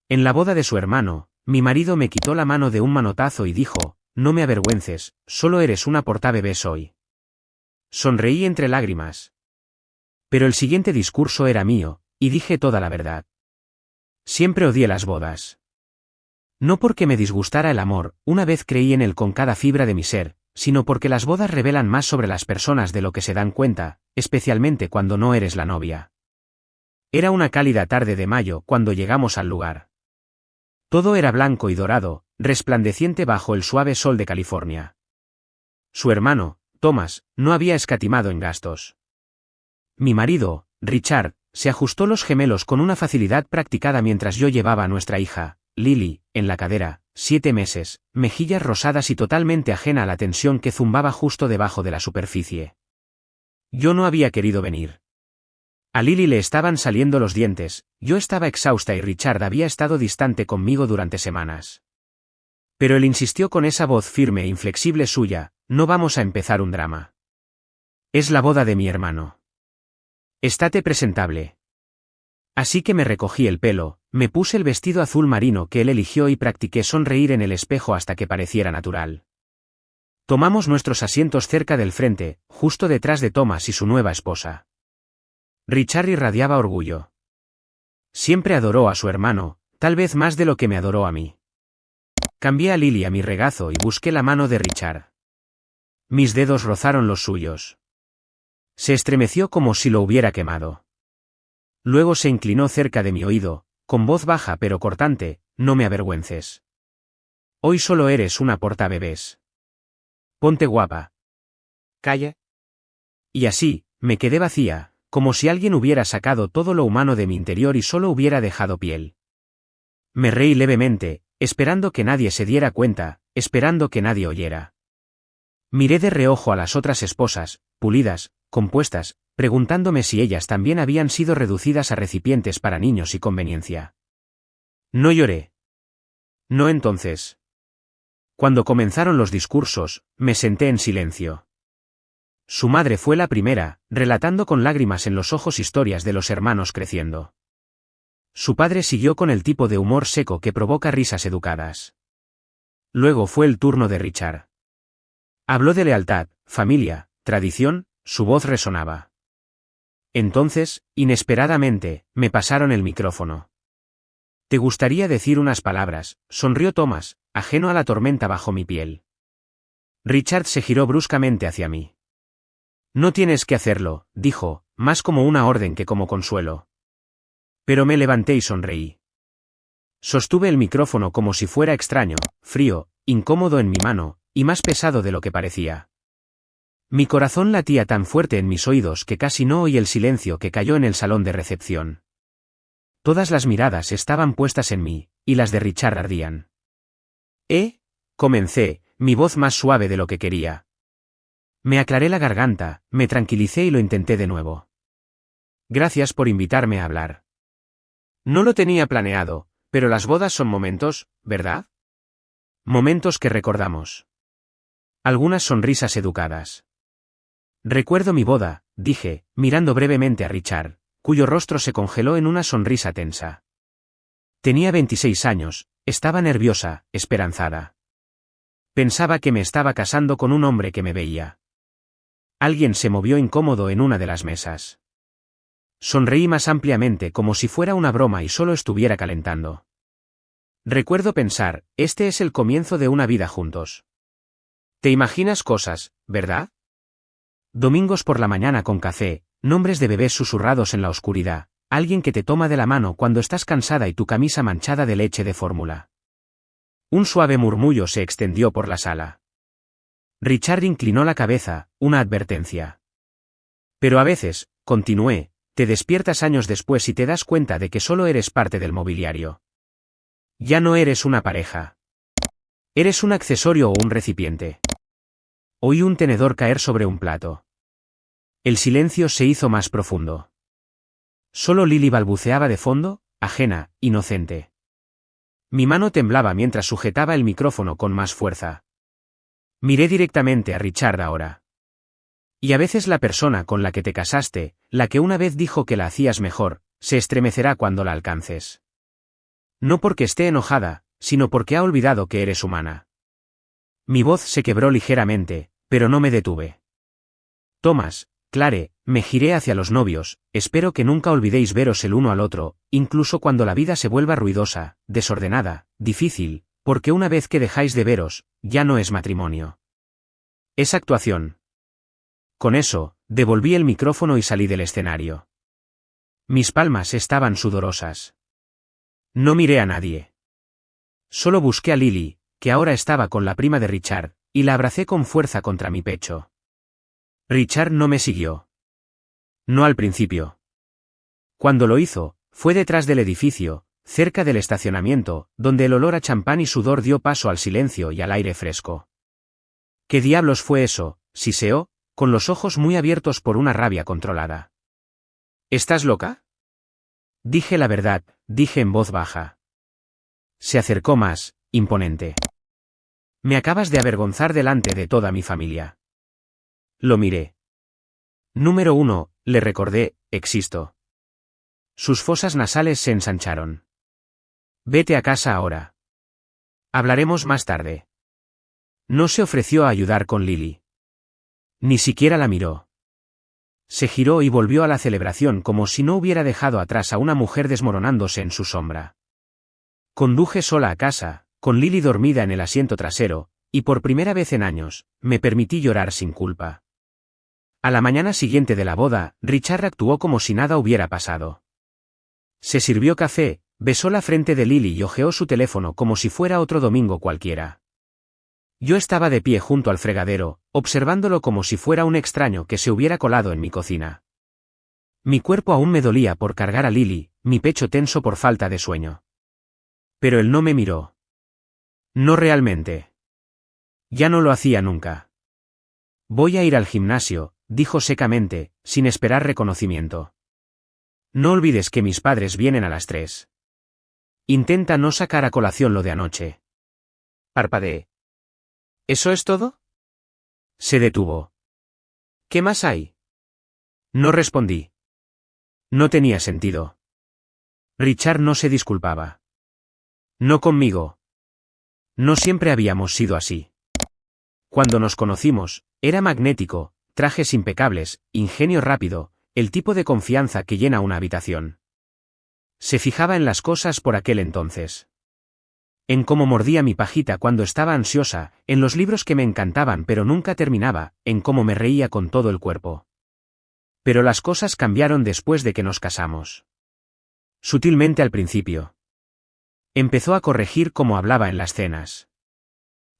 En la boda de su hermano, mi marido me quitó la mano de un manotazo y dijo, no me avergüences, solo eres una portabebés hoy. Sonreí entre lágrimas. Pero el siguiente discurso era mío, y dije toda la verdad. Siempre odié las bodas. No porque me disgustara el amor, una vez creí en él con cada fibra de mi ser, sino porque las bodas revelan más sobre las personas de lo que se dan cuenta, especialmente cuando no eres la novia. Era una cálida tarde de mayo cuando llegamos al lugar. Todo era blanco y dorado, resplandeciente bajo el suave sol de California. Su hermano, Thomas, no había escatimado en gastos. Mi marido, Richard, se ajustó los gemelos con una facilidad practicada mientras yo llevaba a nuestra hija, Lily, en la cadera, 7 meses, mejillas rosadas y totalmente ajena a la tensión que zumbaba justo debajo de la superficie. Yo no había querido venir. A Lily le estaban saliendo los dientes, yo estaba exhausta y Richard había estado distante conmigo durante semanas. Pero él insistió con esa voz firme e inflexible suya, no vamos a empezar un drama. Es la boda de mi hermano. Estate presentable. Así que me recogí el pelo, me puse el vestido azul marino que él eligió y practiqué sonreír en el espejo hasta que pareciera natural. Tomamos nuestros asientos cerca del frente, justo detrás de Thomas y su nueva esposa. Richard irradiaba orgullo. Siempre adoró a su hermano, tal vez más de lo que me adoró a mí. Cambié a Lily a mi regazo y busqué la mano de Richard. Mis dedos rozaron los suyos. Se estremeció como si lo hubiera quemado. Luego se inclinó cerca de mi oído, con voz baja pero cortante, no me avergüences. Hoy solo eres una portabebés. Ponte guapa. Calla. Y así, me quedé vacía, como si alguien hubiera sacado todo lo humano de mi interior y solo hubiera dejado piel. Me reí levemente, esperando que nadie se diera cuenta, esperando que nadie oyera. Miré de reojo a las otras esposas, pulidas, compuestas, preguntándome si ellas también habían sido reducidas a recipientes para niños y conveniencia. No lloré. No entonces. Cuando comenzaron los discursos, me senté en silencio. Su madre fue la primera, relatando con lágrimas en los ojos historias de los hermanos creciendo. Su padre siguió con el tipo de humor seco que provoca risas educadas. Luego fue el turno de Richard. Habló de lealtad, familia, tradición, su voz resonaba. Entonces, inesperadamente, me pasaron el micrófono. ¿Te gustaría decir unas palabras?, sonrió Thomas, ajeno a la tormenta bajo mi piel. Richard se giró bruscamente hacia mí. No tienes que hacerlo, dijo, más como una orden que como consuelo. Pero me levanté y sonreí. Sostuve el micrófono como si fuera extraño, frío, incómodo en mi mano, y más pesado de lo que parecía. Mi corazón latía tan fuerte en mis oídos que casi no oí el silencio que cayó en el salón de recepción. Todas las miradas estaban puestas en mí, y las de Richard ardían. Comencé, mi voz más suave de lo que quería. Me aclaré la garganta, me tranquilicé y lo intenté de nuevo. Gracias por invitarme a hablar. No lo tenía planeado, pero las bodas son momentos, ¿verdad? Momentos que recordamos. Algunas sonrisas educadas. Recuerdo mi boda, dije, mirando brevemente a Richard, cuyo rostro se congeló en una sonrisa tensa. Tenía 26 años, estaba nerviosa, esperanzada. Pensaba que me estaba casando con un hombre que me veía. Alguien se movió incómodo en una de las mesas. Sonreí más ampliamente como si fuera una broma y solo estuviera calentando. Recuerdo pensar, este es el comienzo de una vida juntos. Te imaginas cosas, ¿verdad? Domingos por la mañana con café, nombres de bebés susurrados en la oscuridad, alguien que te toma de la mano cuando estás cansada y tu camisa manchada de leche de fórmula. Un suave murmullo se extendió por la sala. Richard inclinó la cabeza, una advertencia. Pero a veces, continué, te despiertas años después y te das cuenta de que solo eres parte del mobiliario. Ya no eres una pareja. Eres un accesorio o un recipiente. Oí un tenedor caer sobre un plato. El silencio se hizo más profundo. Solo Lily balbuceaba de fondo, ajena, inocente. Mi mano temblaba mientras sujetaba el micrófono con más fuerza. Miré directamente a Richard ahora. Y a veces la persona con la que te casaste, la que una vez dijo que la hacías mejor, se estremecerá cuando la alcances. No porque esté enojada, sino porque ha olvidado que eres humana. Mi voz se quebró ligeramente, pero no me detuve. Thomas, Clare, me giré hacia los novios, espero que nunca olvidéis veros el uno al otro, incluso cuando la vida se vuelva ruidosa, desordenada, difícil, porque una vez que dejáis de veros, ya no es matrimonio. Es actuación. Con eso, devolví el micrófono y salí del escenario. Mis palmas estaban sudorosas. No miré a nadie. Solo busqué a Lily, que ahora estaba con la prima de Richard, y la abracé con fuerza contra mi pecho. Richard no me siguió. No al principio. Cuando lo hizo, fue detrás del edificio, cerca del estacionamiento, donde el olor a champán y sudor dio paso al silencio y al aire fresco. ¿Qué diablos fue eso?, siseó, con los ojos muy abiertos por una rabia controlada. ¿Estás loca? Dije la verdad, dije en voz baja. Se acercó más, imponente. Me acabas de avergonzar delante de toda mi familia. Lo miré. Número 1, le recordé, existo. Sus fosas nasales se ensancharon. Vete a casa ahora. Hablaremos más tarde. No se ofreció a ayudar con Lily. Ni siquiera la miró. Se giró y volvió a la celebración como si no hubiera dejado atrás a una mujer desmoronándose en su sombra. Conduje sola a casa, con Lily dormida en el asiento trasero, y por primera vez en años, me permití llorar sin culpa. A la mañana siguiente de la boda, Richard actuó como si nada hubiera pasado. Se sirvió café, besó la frente de Lily y hojeó su teléfono como si fuera otro domingo cualquiera. Yo estaba de pie junto al fregadero, observándolo como si fuera un extraño que se hubiera colado en mi cocina. Mi cuerpo aún me dolía por cargar a Lily, mi pecho tenso por falta de sueño. Pero él no me miró. No realmente. Ya no lo hacía nunca. Voy a ir al gimnasio, dijo secamente, sin esperar reconocimiento. No olvides que mis padres vienen a las 3. Intenta no sacar a colación lo de anoche. Parpadeé. ¿Eso es todo? Se detuvo. ¿Qué más hay? No respondí. No tenía sentido. Richard no se disculpaba. No conmigo. No siempre habíamos sido así. Cuando nos conocimos, era magnético, trajes impecables, ingenio rápido, el tipo de confianza que llena una habitación. Se fijaba en las cosas por aquel entonces. En cómo mordía mi pajita cuando estaba ansiosa, en los libros que me encantaban pero nunca terminaba, en cómo me reía con todo el cuerpo. Pero las cosas cambiaron después de que nos casamos. Sutilmente al principio. Empezó a corregir cómo hablaba en las cenas.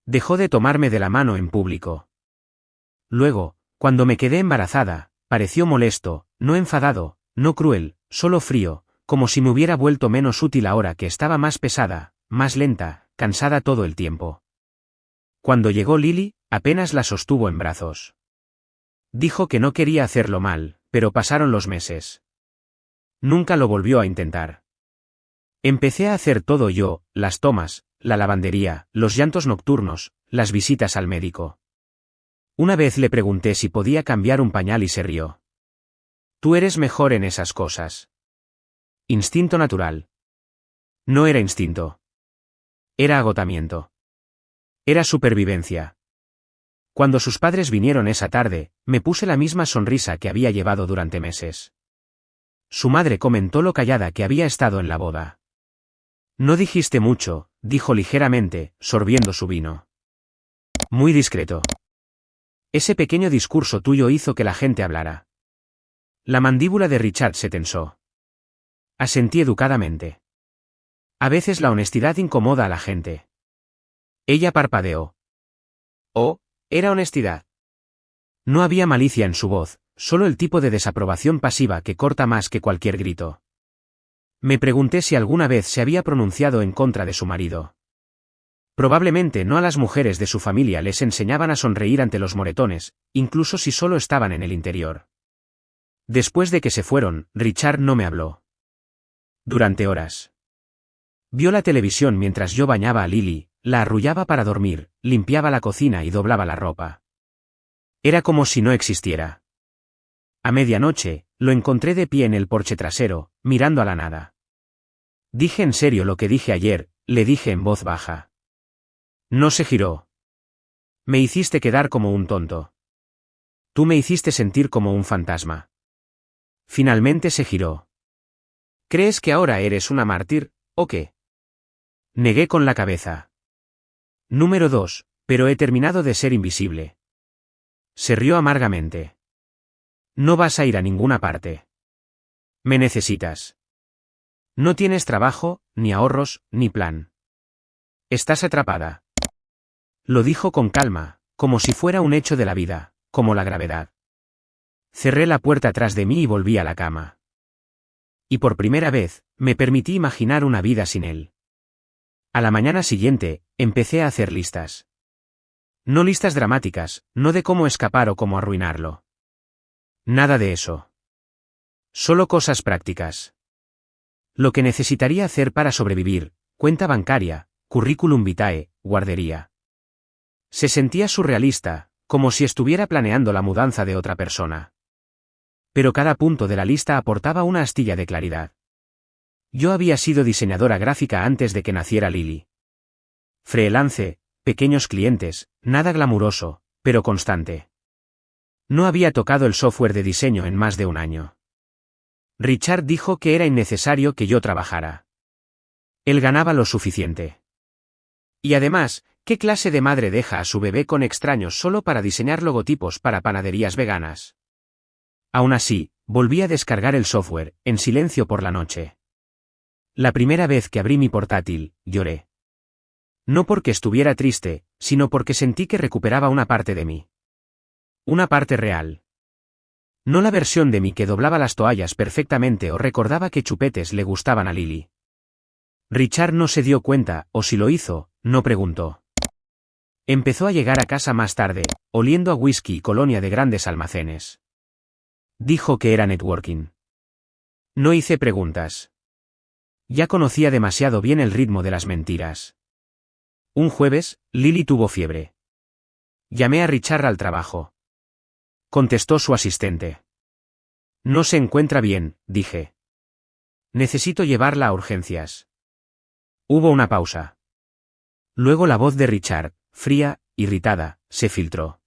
Dejó de tomarme de la mano en público. Luego, cuando me quedé embarazada, pareció molesto, no enfadado, no cruel, solo frío, como si me hubiera vuelto menos útil ahora que estaba más pesada, más lenta, cansada todo el tiempo. Cuando llegó Lily, apenas la sostuvo en brazos. Dijo que no quería hacerlo mal, pero pasaron los meses. Nunca lo volvió a intentar. Empecé a hacer todo yo, las tomas, la lavandería, los llantos nocturnos, las visitas al médico. Una vez le pregunté si podía cambiar un pañal y se rió. Tú eres mejor en esas cosas. Instinto natural. No era instinto. Era agotamiento. Era supervivencia. Cuando sus padres vinieron esa tarde, me puse la misma sonrisa que había llevado durante meses. Su madre comentó lo callada que había estado en la boda. No dijiste mucho, dijo ligeramente, sorbiendo su vino. Muy discreto. Ese pequeño discurso tuyo hizo que la gente hablara. La mandíbula de Richard se tensó. Asentí educadamente. A veces la honestidad incomoda a la gente. Ella parpadeó. Oh, era honestidad. No había malicia en su voz, solo el tipo de desaprobación pasiva que corta más que cualquier grito. Me pregunté si alguna vez se había pronunciado en contra de su marido. Probablemente no. A las mujeres de su familia les enseñaban a sonreír ante los moretones, incluso si solo estaban en el interior. Después de que se fueron, Richard no me habló. Durante horas. Vio la televisión mientras yo bañaba a Lily, la arrullaba para dormir, limpiaba la cocina y doblaba la ropa. Era como si no existiera. A medianoche, lo encontré de pie en el porche trasero, mirando a la nada. Dije en serio lo que dije ayer, le dije en voz baja. No se giró. Me hiciste quedar como un tonto. Tú me hiciste sentir como un fantasma. Finalmente se giró. ¿Crees que ahora eres una mártir, o qué? Negué con la cabeza. Número 2, pero he terminado de ser invisible. Se rió amargamente. No vas a ir a ninguna parte. Me necesitas. No tienes trabajo, ni ahorros, ni plan. Estás atrapada. Lo dijo con calma, como si fuera un hecho de la vida, como la gravedad. Cerré la puerta tras de mí y volví a la cama. Y por primera vez, me permití imaginar una vida sin él. A la mañana siguiente, empecé a hacer listas. No listas dramáticas, no de cómo escapar o cómo arruinarlo. Nada de eso. Solo cosas prácticas. Lo que necesitaría hacer para sobrevivir, cuenta bancaria, currículum vitae, guardería. Se sentía surrealista, como si estuviera planeando la mudanza de otra persona. Pero cada punto de la lista aportaba una astilla de claridad. Yo había sido diseñadora gráfica antes de que naciera Lily. Freelance, pequeños clientes, nada glamuroso, pero constante. No había tocado el software de diseño en más de un año. Richard dijo que era innecesario que yo trabajara. Él ganaba lo suficiente. Y además, ¿qué clase de madre deja a su bebé con extraños solo para diseñar logotipos para panaderías veganas? Aún así, volví a descargar el software, en silencio por la noche. La primera vez que abrí mi portátil, lloré. No porque estuviera triste, sino porque sentí que recuperaba una parte de mí. Una parte real. No la versión de mí que doblaba las toallas perfectamente o recordaba que chupetes le gustaban a Lily. Richard no se dio cuenta, o si lo hizo, no preguntó. Empezó a llegar a casa más tarde, oliendo a whisky y colonia de grandes almacenes. Dijo que era networking. No hice preguntas. Ya conocía demasiado bien el ritmo de las mentiras. Un jueves, Lily tuvo fiebre. Llamé a Richard al trabajo. Contestó su asistente. No se encuentra bien, dije. Necesito llevarla a urgencias. Hubo una pausa. Luego la voz de Richard, fría, irritada, se filtró.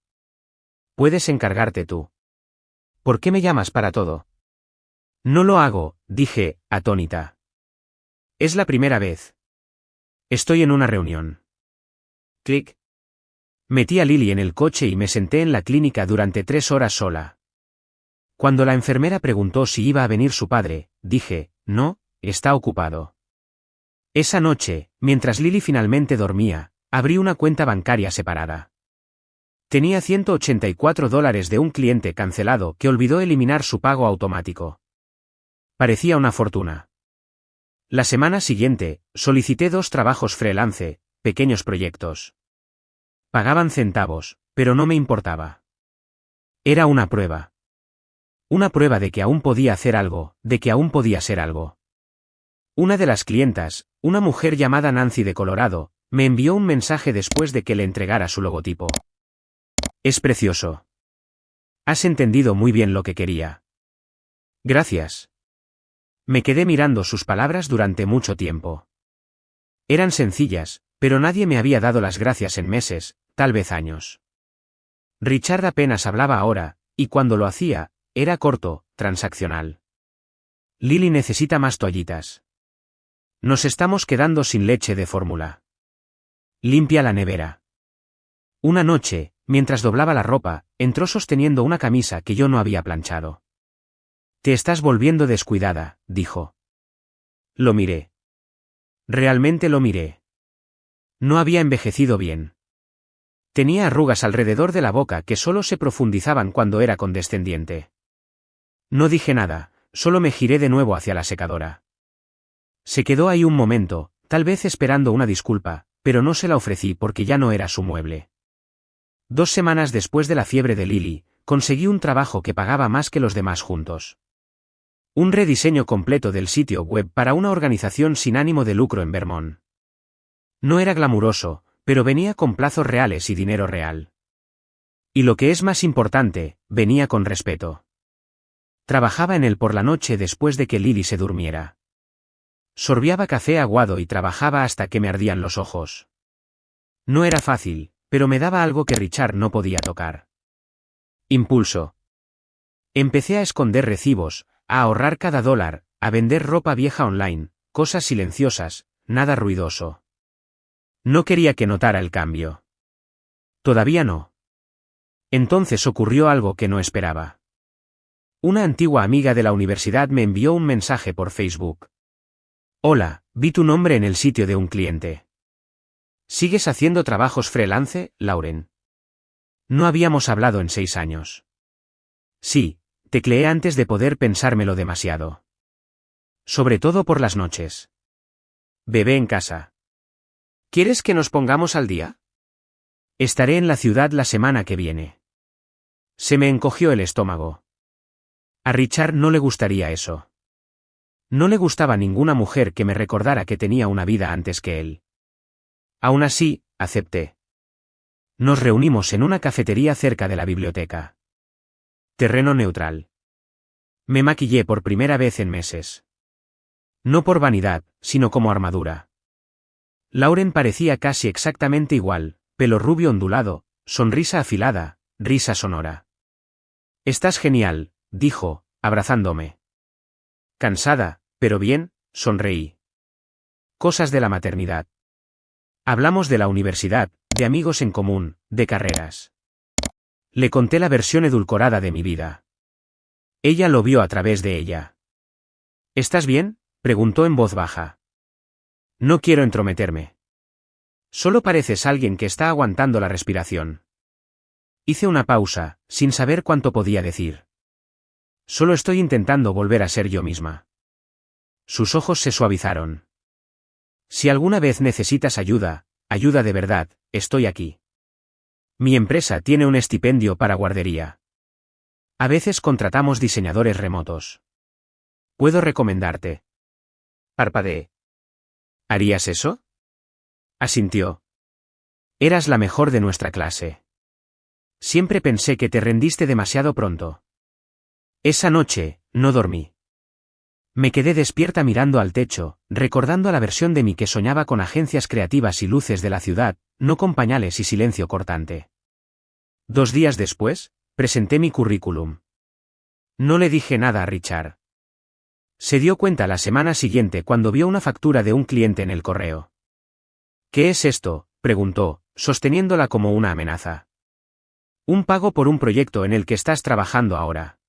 Puedes encargarte tú. ¿Por qué me llamas para todo? No lo hago, dije, atónita. Es la primera vez. Estoy en una reunión. Clic. Metí a Lily en el coche y me senté en la clínica durante 3 horas sola. Cuando la enfermera preguntó si iba a venir su padre, dije, no, está ocupado. Esa noche, mientras Lily finalmente dormía, abrí una cuenta bancaria separada. Tenía $184 de un cliente cancelado que olvidó eliminar su pago automático. Parecía una fortuna. La semana siguiente, solicité 2 trabajos freelance, pequeños proyectos. Pagaban centavos, pero no me importaba. Era una prueba. Una prueba de que aún podía hacer algo, de que aún podía ser algo. Una de las clientas, una mujer llamada Nancy de Colorado, me envió un mensaje después de que le entregara su logotipo. Es precioso. Has entendido muy bien lo que quería. Gracias. Me quedé mirando sus palabras durante mucho tiempo. Eran sencillas, pero nadie me había dado las gracias en meses, tal vez años. Richard apenas hablaba ahora, y cuando lo hacía, era corto, transaccional. Lily necesita más toallitas. Nos estamos quedando sin leche de fórmula. Limpia la nevera. Una noche, mientras doblaba la ropa, entró sosteniendo una camisa que yo no había planchado. Te estás volviendo descuidada, dijo. Lo miré. Realmente lo miré. No había envejecido bien. Tenía arrugas alrededor de la boca que solo se profundizaban cuando era condescendiente. No dije nada, solo me giré de nuevo hacia la secadora. Se quedó ahí un momento, tal vez esperando una disculpa, pero no se la ofrecí porque ya no era su mueble. 2 semanas después de la fiebre de Lily, conseguí un trabajo que pagaba más que los demás juntos. Un rediseño completo del sitio web para una organización sin ánimo de lucro en Vermont. No era glamuroso, pero venía con plazos reales y dinero real. Y lo que es más importante, venía con respeto. Trabajaba en él por la noche después de que Lily se durmiera. Sorbiaba café aguado y trabajaba hasta que me ardían los ojos. No era fácil, pero me daba algo que Richard no podía tocar. Impulso. Empecé a esconder recibos, a ahorrar cada dólar, a vender ropa vieja online, cosas silenciosas, nada ruidoso. No quería que notara el cambio. Todavía no. Entonces ocurrió algo que no esperaba. Una antigua amiga de la universidad me envió un mensaje por Facebook. Hola, vi tu nombre en el sitio de un cliente. ¿Sigues haciendo trabajos freelance, Lauren? No habíamos hablado en 6 años. Sí, tecleé antes de poder pensármelo demasiado. Sobre todo por las noches. Bebé en casa. ¿Quieres que nos pongamos al día? Estaré en la ciudad la semana que viene. Se me encogió el estómago. A Richard no le gustaría eso. No le gustaba ninguna mujer que me recordara que tenía una vida antes que él. Aún así, acepté. Nos reunimos en una cafetería cerca de la biblioteca. Terreno neutral. Me maquillé por primera vez en meses. No por vanidad, sino como armadura. Lauren parecía casi exactamente igual, pelo rubio ondulado, sonrisa afilada, risa sonora. Estás genial, dijo, abrazándome. Cansada, pero bien, sonreí. Cosas de la maternidad. Hablamos de la universidad, de amigos en común, de carreras. Le conté la versión edulcorada de mi vida. Ella lo vio a través de ella. ¿Estás bien?, preguntó en voz baja. No quiero entrometerme. Solo pareces alguien que está aguantando la respiración. Hice una pausa, sin saber cuánto podía decir. Solo estoy intentando volver a ser yo misma. Sus ojos se suavizaron. Si alguna vez necesitas ayuda, ayuda de verdad, estoy aquí. Mi empresa tiene un estipendio para guardería. A veces contratamos diseñadores remotos. Puedo recomendarte. Parpadeé. ¿Harías eso? Asintió. Eras la mejor de nuestra clase. Siempre pensé que te rendiste demasiado pronto. Esa noche, no dormí. Me quedé despierta mirando al techo, recordando a la versión de mí que soñaba con agencias creativas y luces de la ciudad, no con pañales y silencio cortante. 2 días después, presenté mi currículum. No le dije nada a Richard. Se dio cuenta la semana siguiente cuando vio una factura de un cliente en el correo. ¿Qué es esto?, preguntó, sosteniéndola como una amenaza. Un pago por un proyecto en el que estás trabajando ahora.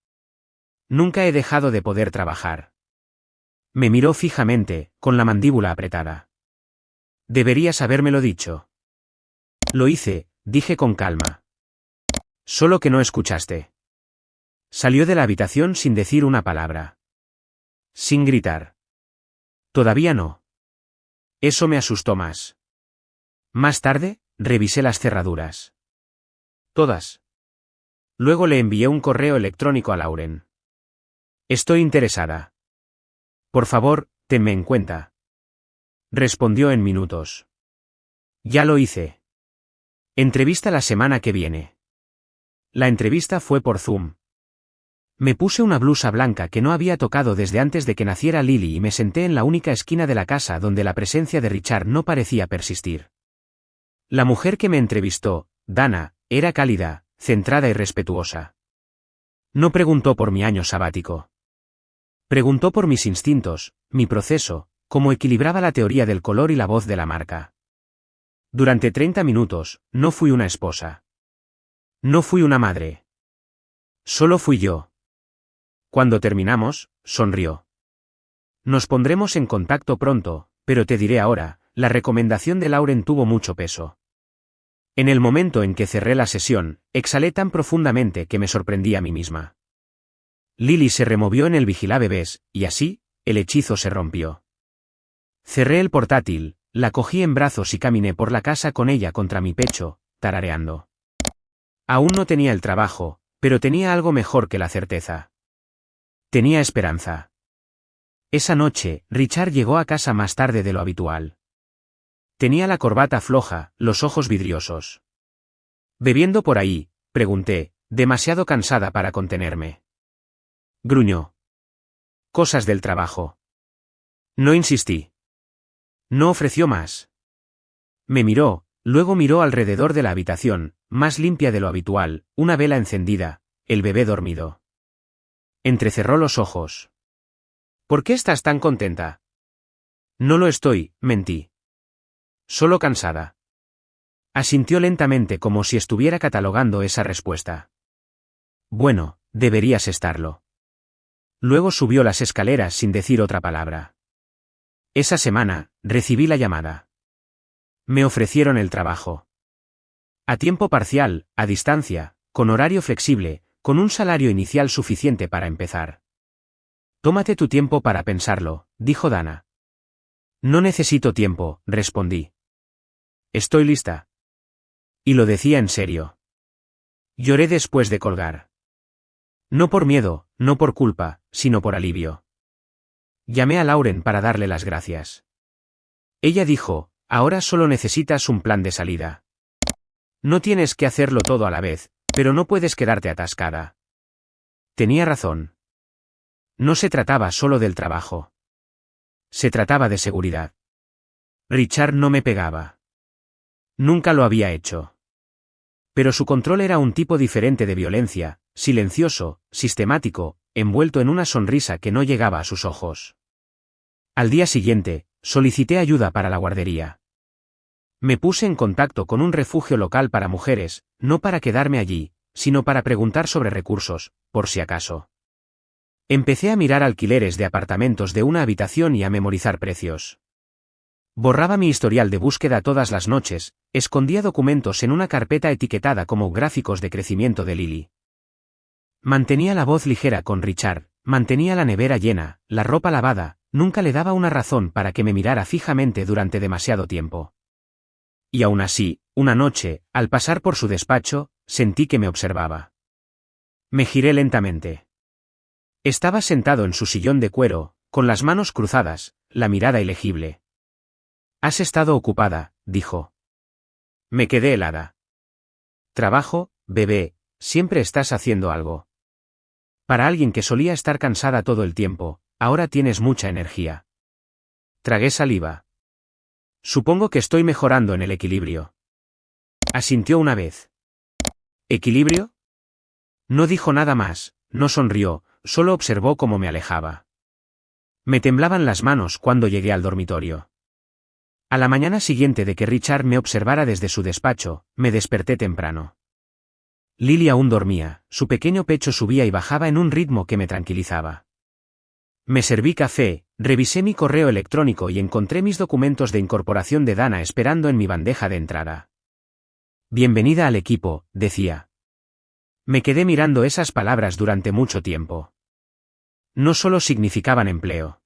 Nunca he dejado de poder trabajar. Me miró fijamente, con la mandíbula apretada. Deberías habérmelo dicho. Lo hice, dije con calma. Solo que no escuchaste. Salió de la habitación sin decir una palabra. Sin gritar. Todavía no. Eso me asustó más. Más tarde, revisé las cerraduras. Todas. Luego le envié un correo electrónico a Lauren. Estoy interesada. Por favor, tenme en cuenta. Respondió en minutos. Ya lo hice. Entrevista la semana que viene. La entrevista fue por Zoom. Me puse una blusa blanca que no había tocado desde antes de que naciera Lily y me senté en la única esquina de la casa donde la presencia de Richard no parecía persistir. La mujer que me entrevistó, Dana, era cálida, centrada y respetuosa. No preguntó por mi año sabático. Preguntó por mis instintos, mi proceso, cómo equilibraba la teoría del color y la voz de la marca. Durante 30 minutos, no fui una esposa. No fui una madre. Solo fui yo. Cuando terminamos, sonrió. Nos pondremos en contacto pronto, pero te diré ahora, la recomendación de Lauren tuvo mucho peso. En el momento en que cerré la sesión, exhalé tan profundamente que me sorprendí a mí misma. Lily se removió en el vigilabebés, y así, el hechizo se rompió. Cerré el portátil, la cogí en brazos y caminé por la casa con ella contra mi pecho, tarareando. Aún no tenía el trabajo, pero tenía algo mejor que la certeza. Tenía esperanza. Esa noche, Richard llegó a casa más tarde de lo habitual. Tenía la corbata floja, los ojos vidriosos. ¿Bebiendo por ahí?, pregunté, demasiado cansada para contenerme. Gruñó. Cosas del trabajo. No insistí. No ofreció más. Me miró, luego miró alrededor de la habitación, más limpia de lo habitual, una vela encendida, el bebé dormido. Entrecerró los ojos. ¿Por qué estás tan contenta? No lo estoy, mentí. Solo cansada. Asintió lentamente como si estuviera catalogando esa respuesta. Bueno, deberías estarlo. Luego subió las escaleras sin decir otra palabra. Esa semana, recibí la llamada. Me ofrecieron el trabajo. A tiempo parcial, a distancia, con horario flexible, con un salario inicial suficiente para empezar. Tómate tu tiempo para pensarlo, dijo Dana. No necesito tiempo, respondí. Estoy lista. Y lo decía en serio. Lloré después de colgar. No por miedo, no por culpa, sino por alivio. Llamé a Lauren para darle las gracias. Ella dijo, ahora solo necesitas un plan de salida. No tienes que hacerlo todo a la vez, pero no puedes quedarte atascada. Tenía razón. No se trataba solo del trabajo. Se trataba de seguridad. Richard no me pegaba. Nunca lo había hecho. Pero su control era un tipo diferente de violencia, silencioso, sistemático, envuelto en una sonrisa que no llegaba a sus ojos. Al día siguiente, solicité ayuda para la guardería. Me puse en contacto con un refugio local para mujeres, no para quedarme allí, sino para preguntar sobre recursos, por si acaso. Empecé a mirar alquileres de apartamentos de una habitación y a memorizar precios. Borraba mi historial de búsqueda todas las noches, escondía documentos en una carpeta etiquetada como gráficos de crecimiento de Lily. Mantenía la voz ligera con Richard, mantenía la nevera llena, la ropa lavada, nunca le daba una razón para que me mirara fijamente durante demasiado tiempo. Y aún así, una noche, al pasar por su despacho, sentí que me observaba. Me giré lentamente. Estaba sentado en su sillón de cuero, con las manos cruzadas, la mirada ilegible. Has estado ocupada, dijo. Me quedé helada. Trabajo, bebé, siempre estás haciendo algo. Para alguien que solía estar cansada todo el tiempo, ahora tienes mucha energía. Tragué saliva. Supongo que estoy mejorando en el equilibrio. Asintió una vez. ¿Equilibrio? No dijo nada más, no sonrió, solo observó cómo me alejaba. Me temblaban las manos cuando llegué al dormitorio. A la mañana siguiente de que Richard me observara desde su despacho, me desperté temprano. Lily aún dormía, su pequeño pecho subía y bajaba en un ritmo que me tranquilizaba. Me serví café, revisé mi correo electrónico y encontré mis documentos de incorporación de Dana esperando en mi bandeja de entrada. Bienvenida al equipo, decía. Me quedé mirando esas palabras durante mucho tiempo. No solo significaban empleo.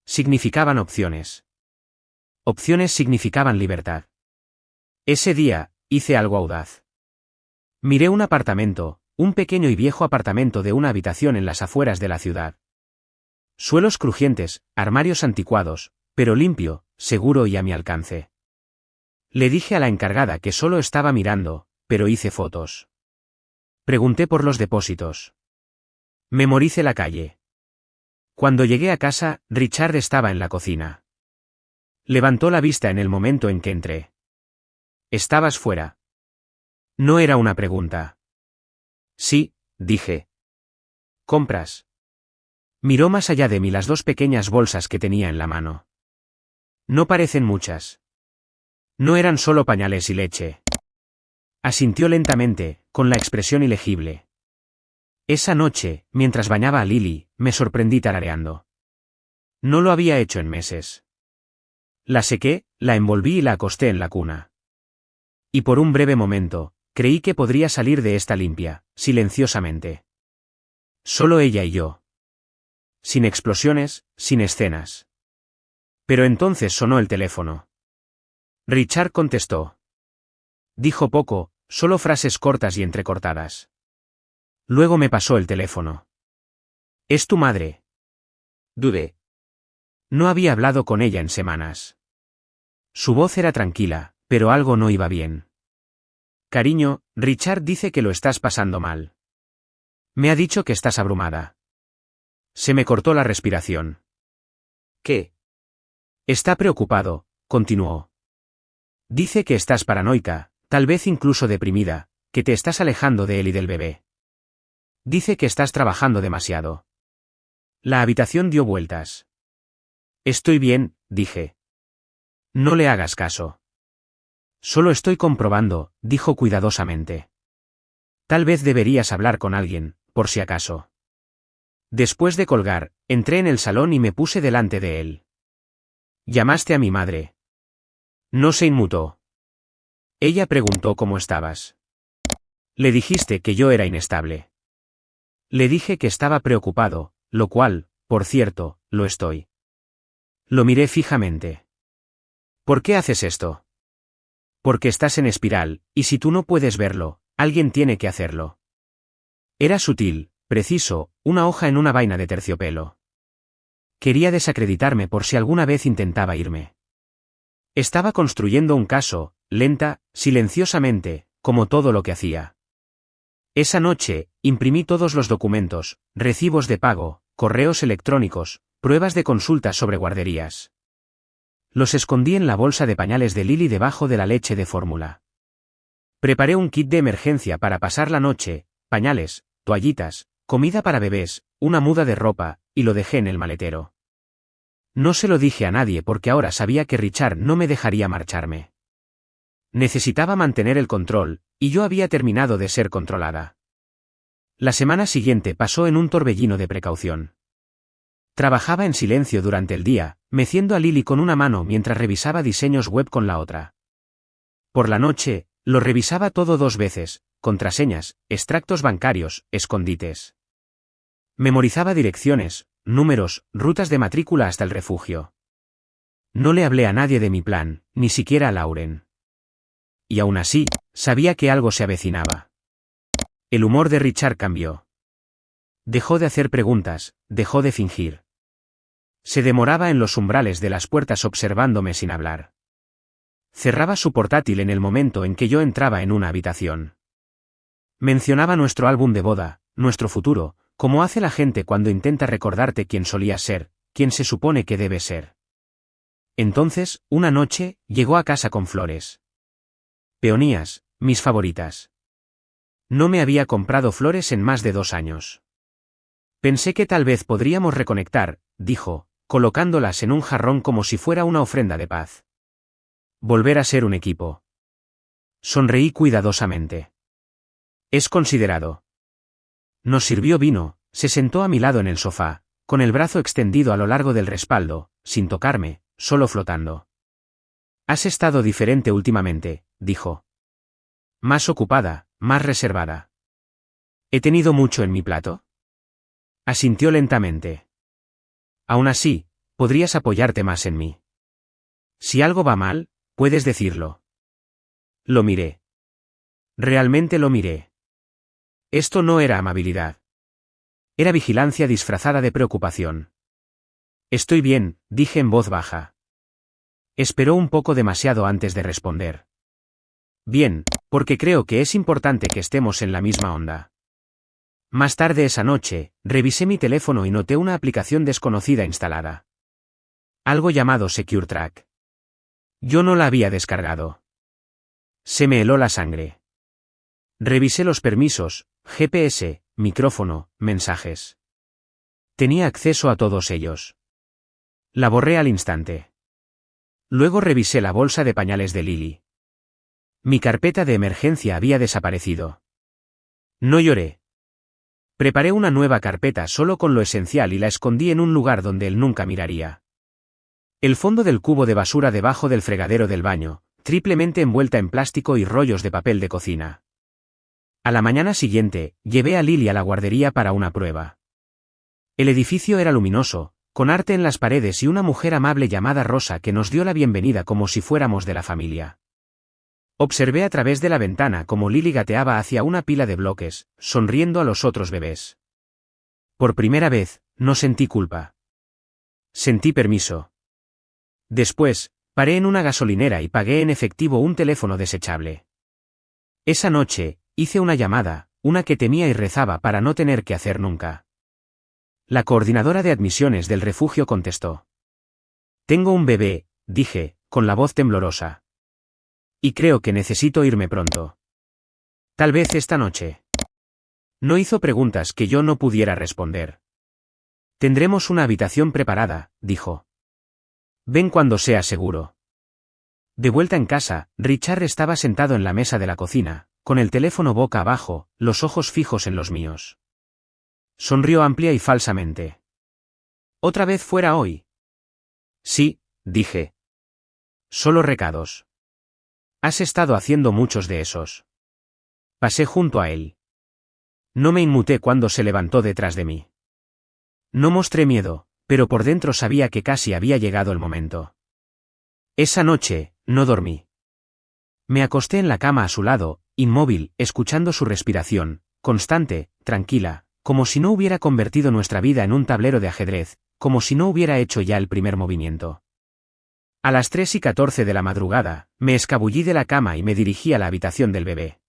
Significaban opciones. Opciones significaban libertad. Ese día, hice algo audaz. Miré un apartamento, un pequeño y viejo apartamento de una habitación en las afueras de la ciudad. Suelos crujientes, armarios anticuados, pero limpio, seguro y a mi alcance. Le dije a la encargada que solo estaba mirando, pero hice fotos. Pregunté por los depósitos. Memoricé la calle. Cuando llegué a casa, Richard estaba en la cocina. Levantó la vista en el momento en que entré. ¿Estabas fuera? No era una pregunta. Sí, dije. ¿Compras? Miró más allá de mí las dos pequeñas bolsas que tenía en la mano. No parecen muchas. No eran solo pañales y leche. Asintió lentamente, con la expresión ilegible. Esa noche, mientras bañaba a Lily, me sorprendí tarareando. No lo había hecho en meses. La sequé, la envolví y la acosté en la cuna. Y por un breve momento, creí que podría salir de esta limpia, silenciosamente. Solo ella y yo. Sin explosiones, sin escenas. Pero entonces sonó el teléfono. Richard contestó. Dijo poco, solo frases cortas y entrecortadas. Luego me pasó el teléfono. ¿Es tu madre? Dudé. No había hablado con ella en semanas. Su voz era tranquila, pero algo no iba bien. Cariño, Richard dice que lo estás pasando mal. Me ha dicho que estás abrumada. Se me cortó la respiración. ¿Qué? Está preocupado, continuó. Dice que estás paranoica, tal vez incluso deprimida, que te estás alejando de él y del bebé. Dice que estás trabajando demasiado. La habitación dio vueltas. Estoy bien, dije. No le hagas caso. Solo estoy comprobando, dijo cuidadosamente. Tal vez deberías hablar con alguien, por si acaso. Después de colgar, entré en el salón y me puse delante de él. ¿Llamaste a mi madre? No se inmutó. Ella preguntó cómo estabas. Le dijiste que yo era inestable. Le dije que estaba preocupado, lo cual, por cierto, lo estoy. Lo miré fijamente. ¿Por qué haces esto? Porque estás en espiral, y si tú no puedes verlo, alguien tiene que hacerlo. Era sutil, preciso, una hoja en una vaina de terciopelo. Quería desacreditarme por si alguna vez intentaba irme. Estaba construyendo un caso, lenta, silenciosamente, como todo lo que hacía. Esa noche, imprimí todos los documentos, recibos de pago, correos electrónicos, pruebas de consulta sobre guarderías. Los escondí en la bolsa de pañales de Lily debajo de la leche de fórmula. Preparé un kit de emergencia para pasar la noche, pañales, toallitas, comida para bebés, una muda de ropa, y lo dejé en el maletero. No se lo dije a nadie porque ahora sabía que Richard no me dejaría marcharme. Necesitaba mantener el control, y yo había terminado de ser controlada. La semana siguiente pasó en un torbellino de precaución. Trabajaba en silencio durante el día, meciendo a Lily con una mano mientras revisaba diseños web con la otra. Por la noche, lo revisaba todo 2 veces, contraseñas, extractos bancarios, escondites. Memorizaba direcciones, números, rutas de matrícula hasta el refugio. No le hablé a nadie de mi plan, ni siquiera a Lauren. Y aún así, sabía que algo se avecinaba. El humor de Richard cambió. Dejó de hacer preguntas, dejó de fingir. Se demoraba en los umbrales de las puertas observándome sin hablar. Cerraba su portátil en el momento en que yo entraba en una habitación. Mencionaba nuestro álbum de boda, nuestro futuro, como hace la gente cuando intenta recordarte quién solías ser, quién se supone que debes ser. Entonces, una noche, llegó a casa con flores. Peonías, mis favoritas. No me había comprado flores en más de 2 años. Pensé que tal vez podríamos reconectar, dijo, colocándolas en un jarrón como si fuera una ofrenda de paz. Volver a ser un equipo. Sonreí cuidadosamente. Es considerado. Nos sirvió vino, se sentó a mi lado en el sofá, con el brazo extendido a lo largo del respaldo, sin tocarme, solo flotando. Has estado diferente últimamente, dijo. Más ocupada, más reservada. ¿He tenido mucho en mi plato? Asintió lentamente. Aún así, podrías apoyarte más en mí. Si algo va mal, puedes decirlo. Lo miré. Realmente lo miré. Esto no era amabilidad. Era vigilancia disfrazada de preocupación. Estoy bien, dije en voz baja. Esperó un poco demasiado antes de responder. Bien, porque creo que es importante que estemos en la misma onda. Más tarde esa noche, revisé mi teléfono y noté una aplicación desconocida instalada. Algo llamado SecureTrack. Yo no la había descargado. Se me heló la sangre. Revisé los permisos, GPS, micrófono, mensajes. Tenía acceso a todos ellos. La borré al instante. Luego revisé la bolsa de pañales de Lily. Mi carpeta de emergencia había desaparecido. No lloré. Preparé una nueva carpeta solo con lo esencial y la escondí en un lugar donde él nunca miraría. El fondo del cubo de basura debajo del fregadero del baño, triplemente envuelta en plástico y rollos de papel de cocina. A la mañana siguiente, llevé a Lily a la guardería para una prueba. El edificio era luminoso, con arte en las paredes y una mujer amable llamada Rosa que nos dio la bienvenida como si fuéramos de la familia. Observé a través de la ventana cómo Lily gateaba hacia una pila de bloques, sonriendo a los otros bebés. Por primera vez, no sentí culpa. Sentí permiso. Después, paré en una gasolinera y pagué en efectivo un teléfono desechable. Esa noche, hice una llamada, una que temía y rezaba para no tener que hacer nunca. La coordinadora de admisiones del refugio contestó. Tengo un bebé, dije, con la voz temblorosa. Y creo que necesito irme pronto. Tal vez esta noche. No hizo preguntas que yo no pudiera responder. Tendremos una habitación preparada, dijo. Ven cuando sea seguro. De vuelta en casa, Richard estaba sentado en la mesa de la cocina, con el teléfono boca abajo, los ojos fijos en los míos. Sonrió amplia y falsamente. ¿Otra vez fuera hoy? Sí, dije. Solo recados. Has estado haciendo muchos de esos. Pasé junto a él. No me inmuté cuando se levantó detrás de mí. No mostré miedo, pero por dentro sabía que casi había llegado el momento. Esa noche, no dormí. Me acosté en la cama a su lado, inmóvil, escuchando su respiración, constante, tranquila, como si no hubiera convertido nuestra vida en un tablero de ajedrez, como si no hubiera hecho ya el primer movimiento. A las 3:14 de la madrugada, me escabullí de la cama y me dirigí a la habitación del bebé.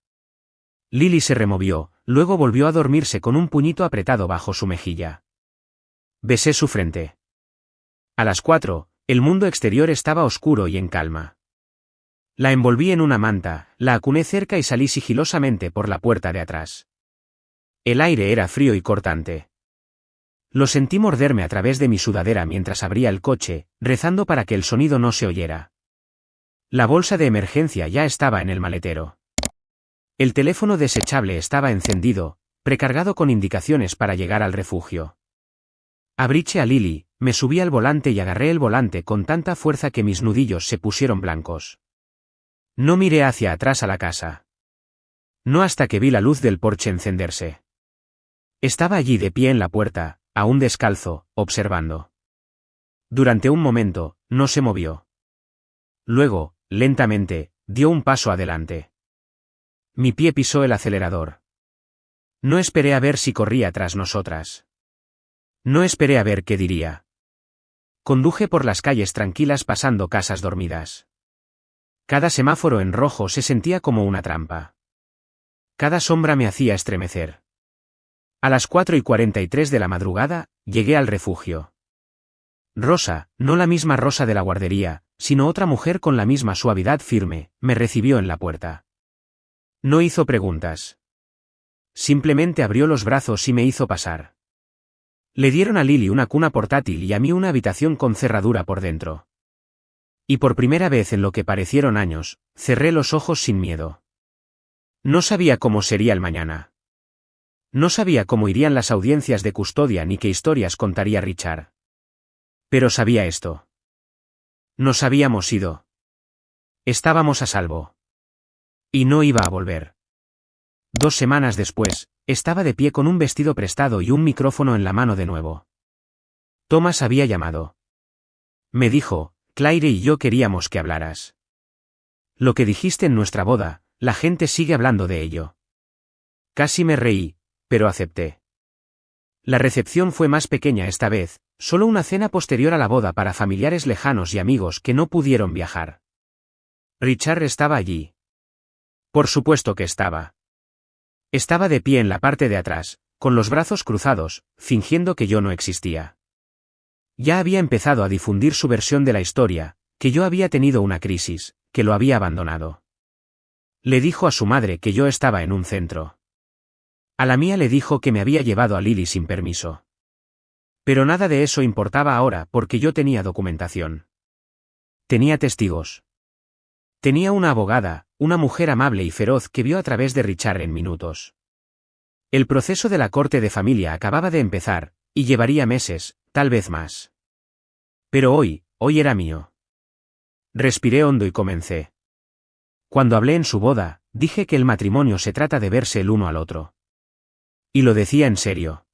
Lily se removió, luego volvió a dormirse con un puñito apretado bajo su mejilla. Besé su frente. A las 4, el mundo exterior estaba oscuro y en calma. La envolví en una manta, la acuné cerca y salí sigilosamente por la puerta de atrás. El aire era frío y cortante. Lo sentí morderme a través de mi sudadera mientras abría el coche, rezando para que el sonido no se oyera. La bolsa de emergencia ya estaba en el maletero. El teléfono desechable estaba encendido, precargado con indicaciones para llegar al refugio. Abriché a Lily, me subí al volante y agarré el volante con tanta fuerza que mis nudillos se pusieron blancos. No miré hacia atrás a la casa. No hasta que vi la luz del porche encenderse. Estaba allí de pie en la puerta, aún descalzo, observando. Durante un momento, no se movió. Luego, lentamente, dio un paso adelante. Mi pie pisó el acelerador. No esperé a ver si corría tras nosotras. No esperé a ver qué diría. Conduje por las calles tranquilas pasando casas dormidas. Cada semáforo en rojo se sentía como una trampa. Cada sombra me hacía estremecer. A las 4:43 de la madrugada, llegué al refugio. Rosa, no la misma Rosa de la guardería, sino otra mujer con la misma suavidad firme, me recibió en la puerta. No hizo preguntas. Simplemente abrió los brazos y me hizo pasar. Le dieron a Lily una cuna portátil y a mí una habitación con cerradura por dentro. Y por primera vez en lo que parecieron años, cerré los ojos sin miedo. No sabía cómo sería el mañana. No sabía cómo irían las audiencias de custodia ni qué historias contaría Richard. Pero sabía esto. Nos habíamos ido. Estábamos a salvo. Y no iba a volver. 2 semanas después, estaba de pie con un vestido prestado y un micrófono en la mano de nuevo. Thomas había llamado. Me dijo, Claire y yo queríamos que hablaras. Lo que dijiste en nuestra boda, la gente sigue hablando de ello. Casi me reí, pero acepté. La recepción fue más pequeña esta vez, solo una cena posterior a la boda para familiares lejanos y amigos que no pudieron viajar. Richard estaba allí. Por supuesto que estaba. Estaba de pie en la parte de atrás, con los brazos cruzados, fingiendo que yo no existía. Ya había empezado a difundir su versión de la historia, que yo había tenido una crisis, que lo había abandonado. Le dijo a su madre que yo estaba en un centro. A la mía le dijo que me había llevado a Lily sin permiso. Pero nada de eso importaba ahora porque yo tenía documentación. Tenía testigos. Tenía una abogada, una mujer amable y feroz que vio a través de Richard en minutos. El proceso de la corte de familia acababa de empezar, y llevaría meses, tal vez más. Pero hoy era mío. Respiré hondo y comencé. Cuando hablé en su boda, dije que el matrimonio se trata de verse el uno al otro. Y lo decía en serio.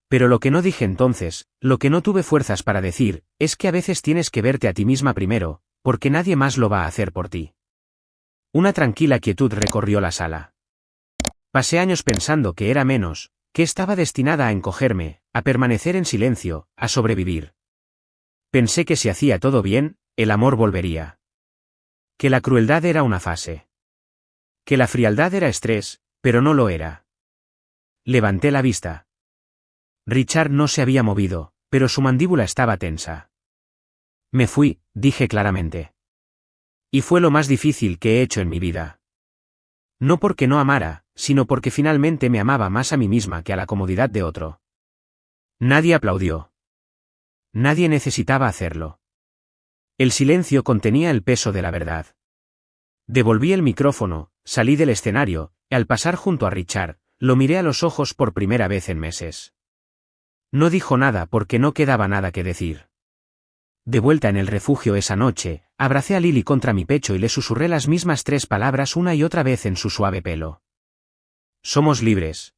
Pero lo que no dije entonces, lo que no tuve fuerzas para decir, es que a veces tienes que verte a ti misma primero, porque nadie más lo va a hacer por ti. Una tranquila quietud recorrió la sala. Pasé años pensando que era menos, que estaba destinada a encogerme, a permanecer en silencio, a sobrevivir. Pensé que si hacía todo bien, el amor volvería. Que la crueldad era una fase. Que la frialdad era estrés, pero no lo era. Levanté la vista. Richard no se había movido, pero su mandíbula estaba tensa. Me fui, dije claramente. Y fue lo más difícil que he hecho en mi vida. No porque no amara, sino porque finalmente me amaba más a mí misma que a la comodidad de otro. Nadie aplaudió. Nadie necesitaba hacerlo. El silencio contenía el peso de la verdad. Devolví el micrófono, salí del escenario, y al pasar junto a Richard, lo miré a los ojos por primera vez en meses. No dijo nada porque no quedaba nada que decir. De vuelta en el refugio esa noche, abracé a Lily contra mi pecho y le susurré las mismas 3 palabras una y otra vez en su suave pelo. Somos libres.